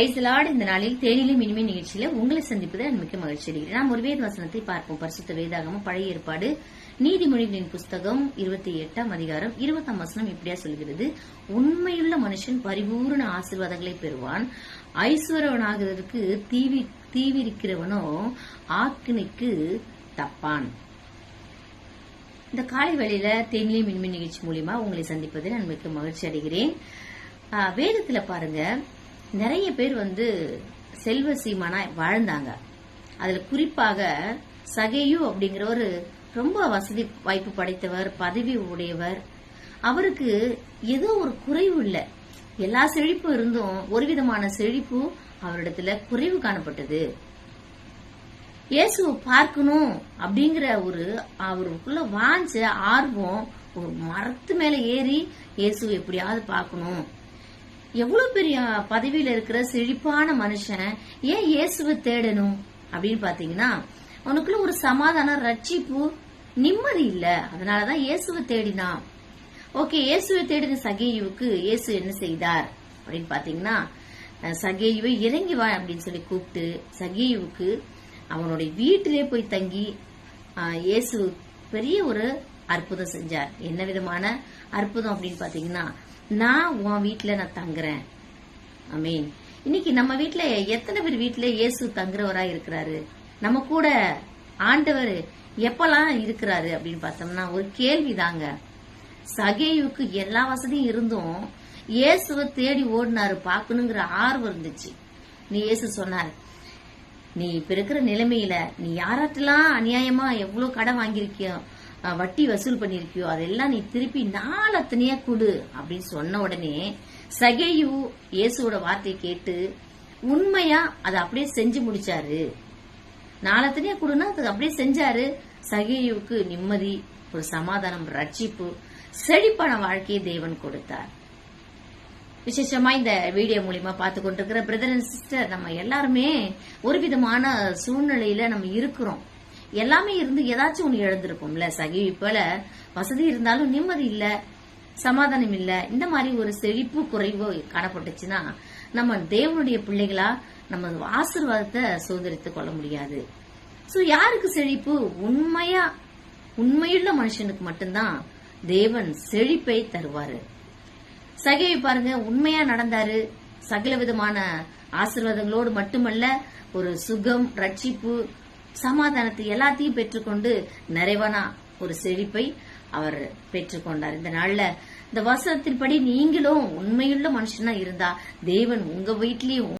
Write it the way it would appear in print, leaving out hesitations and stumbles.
இந்த நாளில் தேனிலும் இனிமே நிகழ்ச்சியில உங்களை சந்திப்பது மிக்க மகிழ்ச்சி அடைகிறேன். நாம் ஒரு வேத வசனத்தை பார்ப்போம். பரிசுத்த வேதாகமம் பழைய ஏற்பாடு நீதிமொழிகளின் புஸ்தகம் 28ஆம் அதிகாரம் 20ஆம் வசனம் இப்படியா சொல்கிறது: உண்மையுள்ள மனுஷன் பரிபூர்ண ஆசீர்வாதங்களை பெறுவான், ஐஸ்வர்யவனாகிறதுக்கு தீவிரிக்கிறவனோ ஆக்கினைக்கு தப்பான். இந்த காலை வேளையில தேனிலும் இனிமே நிகழ்ச்சி மூலியமா உங்களை சந்திப்பதில் நான் மிக்க மகிழ்ச்சி அடைகிறேன். வேதத்துல பாருங்க, நிறைய பேர் செல்வ சீமானா வாழ்ந்தாங்க. அதுல குறிப்பாக சகேயு அப்படிங்கிறவர் ரொம்ப வசதி வாய்ப்பு படைத்தவர், பதவி உடையவர். அவருக்கு ஏதோ ஒரு குறைவு இல்ல. எல்லா செழிப்பும் இருந்தும் ஒரு விதமான செழிப்பு அவரிடத்துல குறைவு காணப்பட்டது. இயேசுவை பார்க்கணும் அப்படிங்கிற அவருக்குள்ள வாஞ்ச ஆர்வம், ஒரு மரத்து மேல ஏறி இயேசுவை எப்படியாவது பார்க்கணும். எவ்வளவு பெரிய பதவியில இருக்கிற செழிப்பான மனுஷன் ஏன் இயேசுவை தேடணும் அப்படின்னு பாத்தீங்கன்னா, அவனுக்குள்ள ஒரு சமாதானம், ரட்சிப்பு, நிம்மதி இல்ல. அதனாலதான் இயேசுவை தேடினான். ஓகே, இயேசுவை தேடின சகேயுவுக்கு இயேசு என்ன செய்தார் அப்படின்னு பாத்தீங்கன்னா, சகேயுவை இறங்கி வா அப்படின்னு சொல்லி கூப்பிட்டு சகேயுவுக்கு அவனுடைய வீட்டிலே போய் தங்கி இயேசு பெரிய ஒரு அற்புதம் செஞ்சார். என்ன விதமான அற்புதம் அப்படின்னு பாத்தீங்கன்னா, நான் உன் வீட்டுல நான் தங்குறேன். ஆமீன். இன்னைக்கு நம்ம வீட்டுல எத்தனை பேர் வீட்டுல இயேசு தங்குறவரா இருக்கிறாரு? நம்ம கூட ஆண்டவர் எப்பெல்லாம் இருக்கிறாரு அப்படின்னு பார்த்தோம்னா ஒரு கேள்விதாங்க. சகேயுக்கு எல்லா வசதியும் இருந்தும் இயேசுவை தேடி ஓடினாரு, பாக்கணுங்கிற ஆர்வம் இருந்துச்சு. நீ இயேசு சொன்னார், நீ இப்ப இருக்கிற நிலைமையில நீ யாராட்டெல்லாம் அநியாயமா எவ்வளவு கடன் வாங்கியிருக்கியோ, வட்டி வசூல் பண்ணிருக்கியோ, அதெல்லாம் நீ திருப்பி நாளத்தனையா கொடு அப்படின்னு சொன்ன உடனே சகேயு இயேசுவோட வார்த்தையை கேட்டு உண்மையா அதை அப்படியே செஞ்சு முடிச்சாரு. நாளத்தனையா கொடுன்னா அது அப்படியே செஞ்சாரு. சகேயுவுக்கு நிம்மதி, ஒரு சமாதானம், ரட்சிப்பு, செழிப்பான வாழ்க்கையை தேவன் கொடுத்தார். விசேஷமா இந்த வீடியோ மூலியமா பார்த்து கொண்டிருக்கிற பிரதர் அண்ட் சிஸ்டர், நம்ம எல்லாருமே ஒரு விதமான சூழ்நிலையில நம்ம இருக்கிறோம். எல்லாமே இருந்து ஏதாச்சும் ஒண்ணு இழந்திருப்போம்ல. சகேயு போல வசதி இருந்தாலும் நிம்மதி இல்ல, சமாதானம் இல்ல. இந்த மாதிரி ஒரு செழிப்பு குறைவு காணப்பட்டுச்சுன்னா நம்ம தேவனுடைய பிள்ளைகளா நம்ம ஆசீர்வாதத்தை சுதந்திரித்துக் கொள்ள முடியாது. சோ யாருக்கு செழிப்பு? உண்மையுள்ள மனுஷனுக்கு மட்டும்தான் தேவன் செழிப்பை தருவாரு. சகேயு பாருங்க, உண்மையா நடந்தாரு. சகல விதமான ஆசீர்வாதங்களோடு மட்டுமல்ல, ஒரு சுகம், ரட்சிப்பு, சமாதானத்தை எல்லாத்தையும் பெற்றுக்கொண்டு நிறைவான ஒரு செழிப்பை அவர் பெற்றுக்கொண்டார். இந்த நாள்ல இந்த வசனத்தின்படி நீங்களும் உண்மையுள்ள மனுஷனா இருந்தா தேவன் உங்க வீட்லயும்